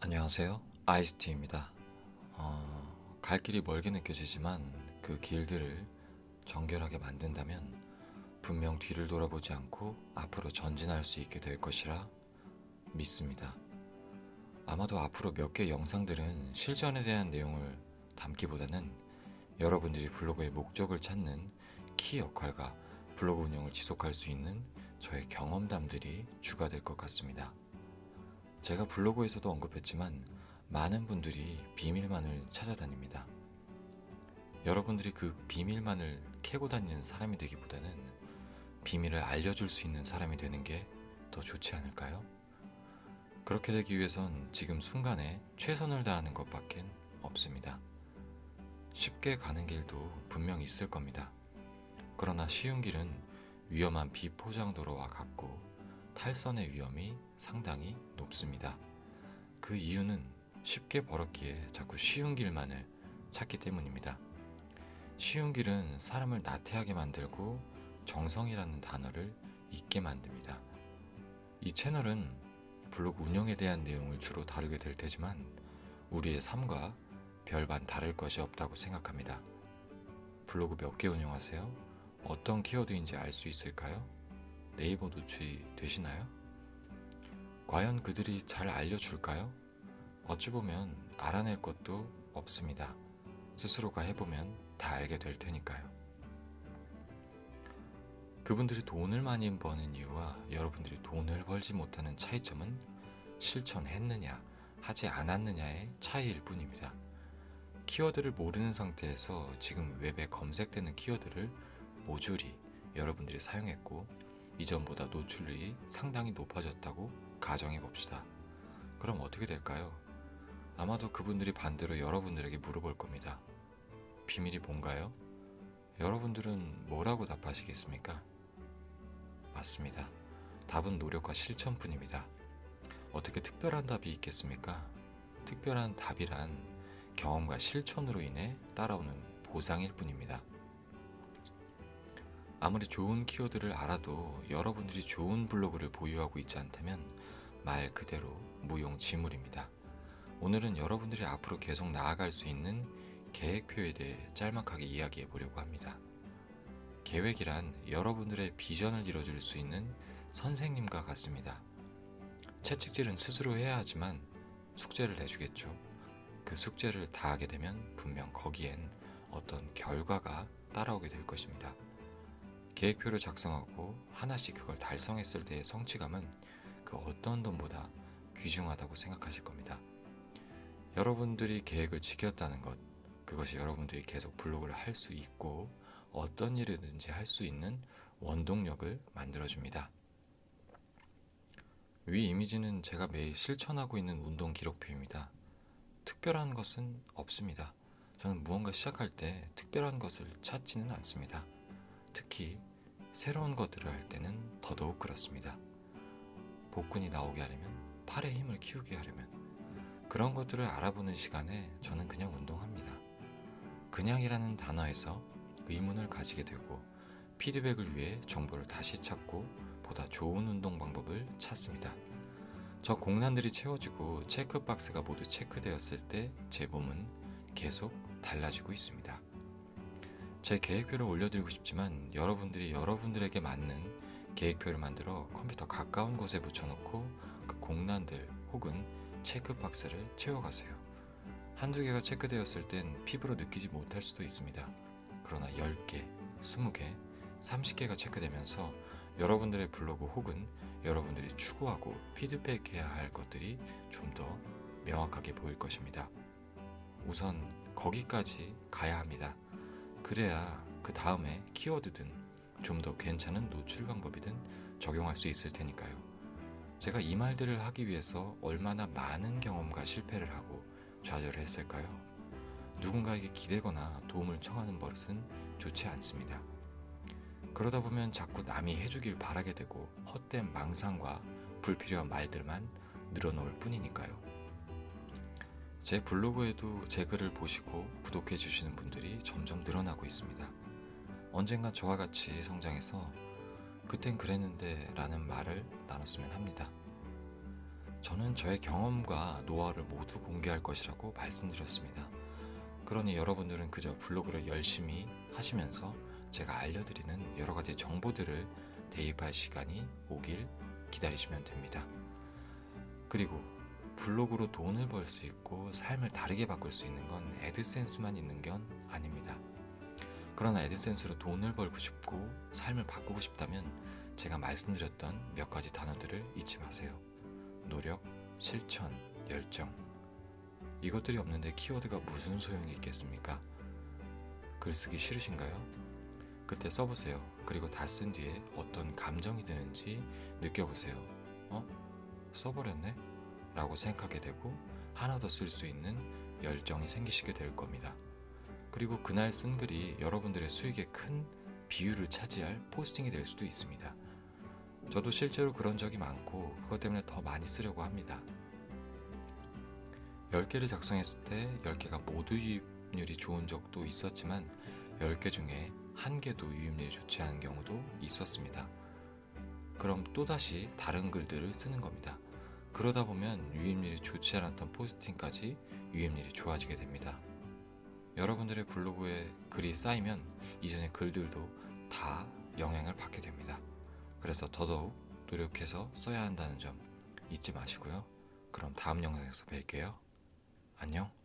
안녕하세요. 아이스티입니다. 갈 길이 멀게 느껴지지만 그 길들을 정결하게 만든다면 분명 뒤를 돌아보지 않고 앞으로 전진할 수 있게 될 것이라 믿습니다. 아마도 앞으로 몇 개 영상들은 실전에 대한 내용을 담기보다는 여러분들이 블로그의 목적을 찾는 키 역할과 블로그 운영을 지속할 수 있는 저의 경험담들이 주가 될 것 같습니다. 제가 블로그에서도 언급했지만 많은 분들이 비밀만을 찾아다닙니다. 여러분들이 그 비밀만을 캐고 다니는 사람이 되기보다는 비밀을 알려줄 수 있는 사람이 되는 게 더 좋지 않을까요? 그렇게 되기 위해선 지금 순간에 최선을 다하는 것밖엔 없습니다. 쉽게 가는 길도 분명 있을 겁니다. 그러나 쉬운 길은 위험한 비포장도로와 같고 탈선의 위험이 상당히 높습니다. 그 이유는 쉽게 벌었기에 자꾸 쉬운 길만을 찾기 때문입니다. 쉬운 길은 사람을 나태하게 만들고 정성이라는 단어를 잊게 만듭니다. 이 채널은 블로그 운영에 대한 내용을 주로 다루게 될 테지만 우리의 삶과 별반 다를 것이 없다고 생각합니다. 블로그 몇 개 운영하세요? 어떤 키워드인지 알 수 있을까요? 네이버 노출이 되시나요? 과연 그들이 잘 알려줄까요? 어찌 보면 알아낼 것도 없습니다. 스스로가 해보면 다 알게 될 테니까요. 그분들이 돈을 많이 버는 이유와 여러분들이 돈을 벌지 못하는 차이점은 실천했느냐, 하지 않았느냐의 차이일 뿐입니다. 키워드를 모르는 상태에서 지금 웹에 검색되는 키워드를 모조리 여러분들이 사용했고 이전보다 노출률이 상당히 높아졌다고 가정해 봅시다. 그럼 어떻게 될까요? 아마도 그분들이 반대로 여러분들에게 물어볼 겁니다. 비밀이 뭔가요? 여러분들은 뭐라고 답하시겠습니까? 맞습니다. 답은 노력과 실천뿐입니다. 어떻게 특별한 답이 있겠습니까? 특별한 답이란 경험과 실천으로 인해 따라오는 보상일 뿐입니다. 아무리 좋은 키워드를 알아도 여러분들이 좋은 블로그를 보유하고 있지 않다면 말 그대로 무용지물입니다. 오늘은 여러분들이 앞으로 계속 나아갈 수 있는 계획표에 대해 짤막하게 이야기해 보려고 합니다. 계획이란 여러분들의 비전을 이뤄줄 수 있는 선생님과 같습니다. 채찍질은 스스로 해야 하지만 숙제를 내주겠죠. 그 숙제를 다하게 되면 분명 거기엔 어떤 결과가 따라오게 될 것입니다. 계획표를 작성하고 하나씩 그걸 달성했을 때의 성취감은 그 어떤 돈보다 귀중하다고 생각하실 겁니다. 여러분들이 계획을 지켰다는 것, 그것이 여러분들이 계속 블로그를 할 수 있고 어떤 일이든지 할 수 있는 원동력을 만들어줍니다. 위 이미지는 제가 매일 실천하고 있는 운동 기록표입니다. 특별한 것은 없습니다. 저는 무언가 시작할 때 특별한 것을 찾지는 않습니다. 특히 새로운 것들을 할 때는 더더욱 그렇습니다. 복근이 나오게 하려면, 팔의 힘을 키우게 하려면 그런 것들을 알아보는 시간에 저는 그냥 운동합니다. 그냥이라는 단어에서 의문을 가지게 되고 피드백을 위해 정보를 다시 찾고 보다 좋은 운동 방법을 찾습니다. 저 공란들이 채워지고 체크박스가 모두 체크되었을 때 제 몸은 계속 달라지고 있습니다. 제 계획표를 올려드리고 싶지만 여러분들이 여러분들에게 맞는 계획표를 만들어 컴퓨터 가까운 곳에 붙여놓고 그 공란들 혹은 체크박스를 채워가세요. 한두 개가 체크되었을 땐 피부로 느끼지 못할 수도 있습니다. 그러나 10개, 20개, 30개가 체크되면서 여러분들의 블로그 혹은 여러분들이 추구하고 피드백해야 할 것들이 좀 더 명확하게 보일 것입니다. 우선 거기까지 가야 합니다. 그래야 그 다음에 키워드든 좀 더 괜찮은 노출 방법이든 적용할 수 있을 테니까요. 제가 이 말들을 하기 위해서 얼마나 많은 경험과 실패를 하고 좌절을 했을까요? 누군가에게 기대거나 도움을 청하는 버릇은 좋지 않습니다. 그러다 보면 자꾸 남이 해주길 바라게 되고 헛된 망상과 불필요한 말들만 늘어놓을 뿐이니까요. 제 블로그에도 제 글을 보시고 구독해 주시는 분들이 점점 늘어나고 있습니다. 언젠간 저와 같이 성장해서 그땐 그랬는데 라는 말을 나눴으면 합니다. 저는 저의 경험과 노하우를 모두 공개할 것이라고 말씀드렸습니다. 그러니 여러분들은 그저 블로그를 열심히 하시면서 제가 알려드리는 여러 가지 정보들을 대입할 시간이 오길 기다리시면 됩니다. 그리고 블로그로 돈을 벌 수 있고 삶을 다르게 바꿀 수 있는 건 애드센스만 있는 건 아닙니다. 그러나 애드센스로 돈을 벌고 싶고 삶을 바꾸고 싶다면 제가 말씀드렸던 몇 가지 단어들을 잊지 마세요. 노력, 실천, 열정. 이것들이 없는데 키워드가 무슨 소용이 있겠습니까? 글쓰기 싫으신가요? 그때 써보세요. 그리고 다 쓴 뒤에 어떤 감정이 드는지 느껴보세요. 써버렸네? 라고 생각하게 되고 하나 더 쓸 수 있는 열정이 생기시게 될 겁니다. 그리고 그날 쓴 글이 여러분들의 수익의 큰 비율을 차지할 포스팅이 될 수도 있습니다. 저도 실제로 그런 적이 많고 그것 때문에 더 많이 쓰려고 합니다. 10개를 작성했을 때 10개가 모두 유입률이 좋은 적도 있었지만 10개 중에 1개도 유입률이 좋지 않은 경우도 있었습니다. 그럼 또다시 다른 글들을 쓰는 겁니다. 그러다 보면 유입률이 좋지 않았던 포스팅까지 유입률이 좋아지게 됩니다. 여러분들의 블로그에 글이 쌓이면 이전의 글들도 다 영향을 받게 됩니다. 그래서 더더욱 노력해서 써야 한다는 점 잊지 마시고요. 그럼 다음 영상에서 뵐게요. 안녕.